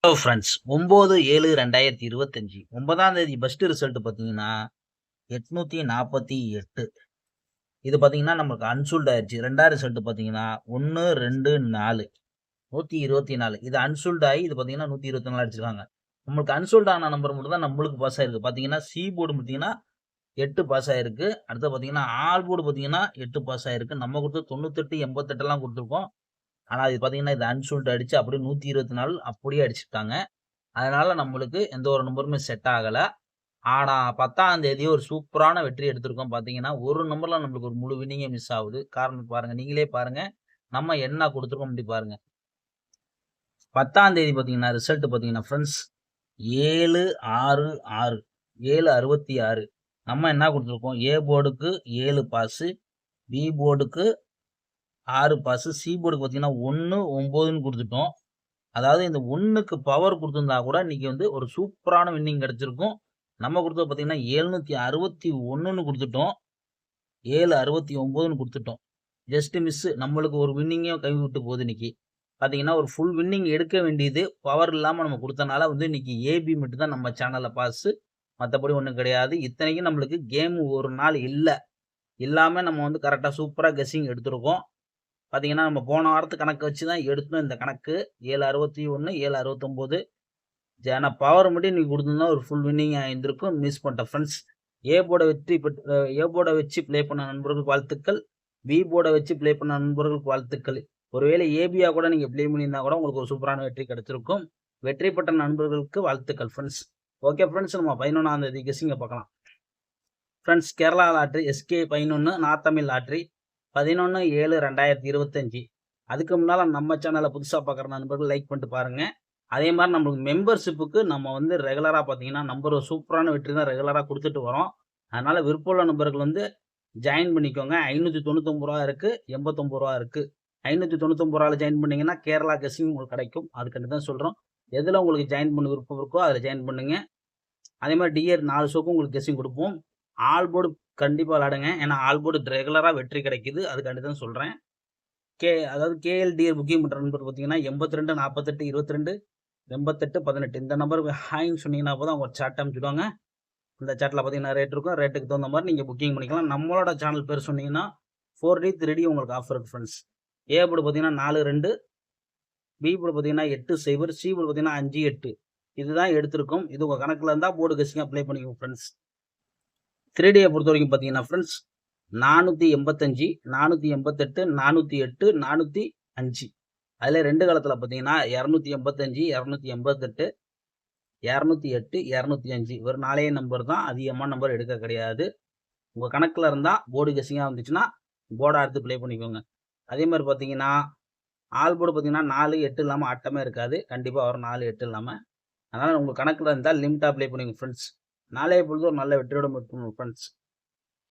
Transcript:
Hello friends 9/7/2025 9ஆம் தேதி best result பார்த்தீங்கன்னா 848. இது பார்த்தீங்கன்னா நமக்கு அன்சூல்ட் ஆயிடுச்சு. 2வது ரிசல்ட் பார்த்தீங்கன்னா 1, 2, 4 124. இது அன்சூல்ட் ஆகி இது பார்த்தீங்கன்னா 124 அடிச்சிருக்காங்க. நம்மளுக்கு அன்சூல்ட் ஆன நம்பர் மட்டும் தான் நம்மளுக்கு பாஸ் ஆயிருக்கு. பார்த்தீங்கன்னா சி போர்டு பார்த்தீங்கன்னா 8 பாஸ் ஆயிருக்கு. அடுத்து பார்த்தீங்கன்னா ஆல் போர்டு பார்த்தீங்கன்னா 8 பாஸ் ஆயிருக்கு. நம்ம கொடுத்து 98, 88 கொடுத்துருக்கோம். ஆனா இது பார்த்தீங்கன்னா இது அன்சூல்ட் அடிச்சு அப்படியே 124 அப்படியே அடிச்சுட்டாங்க. அதனால நம்மளுக்கு எந்த ஒரு நம்பருமே செட் ஆகல. ஆனா 10ஆம் தேதி ஒரு சூப்பரான வெற்றி எடுத்திருக்கோம். பார்த்தீங்கன்னா, ஒரு நம்பர்ல நம்மளுக்கு ஒரு முழு வின்னிங்கே மிஸ் ஆகுது. காரணம் பாருங்க. நீங்களே பாருங்க. நம்ம என்ன குடுத்துருக்கோம் அப்படி பாருங்க. 10ஆம் தேதி பார்த்தீங்கன்னா, ரிசல்ட் பார்த்தீங்கன்னா ஃபிரெண்ட்ஸ் 766 766. நம்ம என்ன குடுத்துருக்கோம்? ஏ போர்டுக்கு 7 பாஸு, பி போர்டுக்கு 6 பாஸு, சி போர்டுக்கு பார்த்தீங்கன்னா 1, 9ன்னு குடுத்துட்டோம். அதாவது இந்த 1க்கு பவர் குடுத்திருந்தா கூட இன்னைக்கு வந்து ஒரு சூப்பரான வின்னிங் கிடைச்சிருக்கும். நம்ம குடுத்தது பார்த்தீங்கன்னா 761ன்னு குடுத்துட்டோம். 769ன்னு குடுத்துட்டோம். Just miss. நம்மளுக்கு ஒரு வின்னிங்கே கைவிட்டு போகுது இன்னைக்கு. பார்த்தீங்கன்னா, ஒரு ஃபுல் வின்னிங் எடுக்க வேண்டியது பவர் இல்லாம நம்ம குடுத்தனால வந்து இன்னைக்கு ஏபி மட்டும் தான் நம்ம சேனல்ல பாஸு. மத்தபடி ஒண்ணும் கிடையாது. இத்தனைக்கும் நம்மளுக்கு கேம் ஒரு நாள் இல்ல. இல்லாம நம்ம வந்து கரெக்ட்டா சூப்பரா கெஸ்ஸிங் எடுத்திருக்கோம். பார்த்தீங்கன்னா, நம்ம போன வாரத்து கணக்கு வச்சு தான் எடுத்தோம் இந்த கணக்கு. 761, 769. ஆனா பவர் மட்டும் இன்னைக்கு குடுத்திருந்தா ஒரு ஃபுல் வின்னிங் ஆயிருந்திருக்கும். மிஸ் பண்ணிட்டோம் ஃபிரெண்ட்ஸ். ஏ போர்ட வச்சு ப்ளே பண்ண நண்பர்களுக்கு வாழ்த்துக்கள். பி போர்ட வச்சு ப்ளே பண்ண நண்பர்களுக்கு வாழ்த்துக்கள். ஒருவேளை ஏபியா கூட நீங்க ப்ளே பண்ணியிருந்தா கூட உங்களுக்கு ஒரு சூப்பரான வெற்றி கிடைச்சிருக்கும். வெற்றி பெற்ற நண்பர்களுக்கு வாழ்த்துக்கள் ஃபிரெண்ட்ஸ். ஓகே ஃபிரெண்ட்ஸ், நம்ம 11ஆம் தேதி கெஸ்ஸிங்க பார்க்கலாம். Friends, Kerala lottery SK 11, north Tamil lottery 11/7/2025. அதுக்கு முன்னால நம்ம சேனலை புதுசா பார்க்குற நண்பர்கள் லைக் பண்ணிட்டு பாருங்க. அதே மாரி நம்மளுக்கு மெம்பர்ஷிப்புக்கு நம்ம வந்து ரெகுலரா பார்த்தீங்கன்னா, நம்பர் ஒரு சூப்பரான வெற்றி தான் ரெகுலரா குடுத்துட்டு வரோம். அதனால விருப்பமுள்ள நண்பர்கள் வந்து ஜாயின் பண்ணிக்கோங்க. ரூ. 599 இருக்கு, ரூ. 89 இருக்கு. ரூ. 599ல ஜாயின் பண்ணீங்கன்னா, கேரளா கெஸ்ஸிங் உங்களுக்கு கிடைக்கும். அதுக்காண்டி தான் சொல்றோம். எதுல உங்களுக்கு ஜாயின் பண்ண விருப்பம் இருக்கோ அதுல ஜாயின் பண்ணுங்க. அதே மாரி டிஆர் 4 ஷோக்கும் உங்களுக்கு கெஸ்ஸிங் குடுப்போம். ஆல் போர்டு கண்டிப்பா விளையாடுங்க. ஏன்னா ஆல் போர்டு ரெகுலரா வெற்றி கிடைக்குது. அதுக்காண்டி தான் சொல்றேன். அதாவது கேஎல்டிஆர் புக்கிங் பண்ற நண்பர் பார்த்தீங்கன்னா 82 48 22 88 18 இந்த நம்பருக்கு ஹாய்ன்னு சொன்னீங்கன்னா போதும் அவங்க சாட் அனுப்பிச்சுடுவாங்க. இந்த சாட்ல பார்த்தீங்கன்னா ரேட் இருக்கும். ரேட்டுக்கு தகுந்த மாதிரி நீங்க புக்கிங் பண்ணிக்கலாம். நம்மளோட சேனல் பேர் சொன்னீங்கன்னா 4D 3D உங்களுக்கு ஆஃபர் இருக்கு ஃப்ரெண்ட்ஸ். ஏ போர்டு பார்த்தீங்கன்னா 42, பி போர்டு பார்த்தீங்கன்னா 80, சி போர்டு பார்த்தீங்கன்னா 58. இதுதான் எடுத்திருக்கும். இது உங்க கணக்குல இருந்தா போர்டு கெஸ்ஸிங் அப்ளை பண்ணிக்கோங்க ஃப்ரெண்ட்ஸ். 3Dயை பொறுத்த வரைக்கும் பார்த்தீங்கன்னா ஃப்ரெண்ட்ஸ் 485, 488, 408, 405. அதுல 2 காலத்துல பார்த்தீங்கன்னா 285, 288, 208, 205. ஒரு 4 நம்பர் தான். அதிகமான நம்பர் எடுக்க கிடையாது. உங்க கணக்குல இருந்தா போர்டு கெஸ்ஸிங்கா வந்துச்சுன்னா போர்டா எடுத்து ப்ளே பண்ணிக்கோங்க. அதே மாதிரி பார்த்தீங்கன்னா, ஆல் போர்டு பார்த்தீங்கன்னா 4, 8 இல்லாம ஆட்டமே இருக்காது. கண்டிப்பா வரும் 4, 8 இல்லாம. அதனால உங்க கணக்குல இருந்தா லிமிட்டா ப்ளே பண்ணுங்க ஃப்ரெண்ட்ஸ். நாளைய பொழுது ஒரு நல்ல வெற்றியோட மீட் பண்ணுவோம் ஃப்ரெண்ட்ஸ்.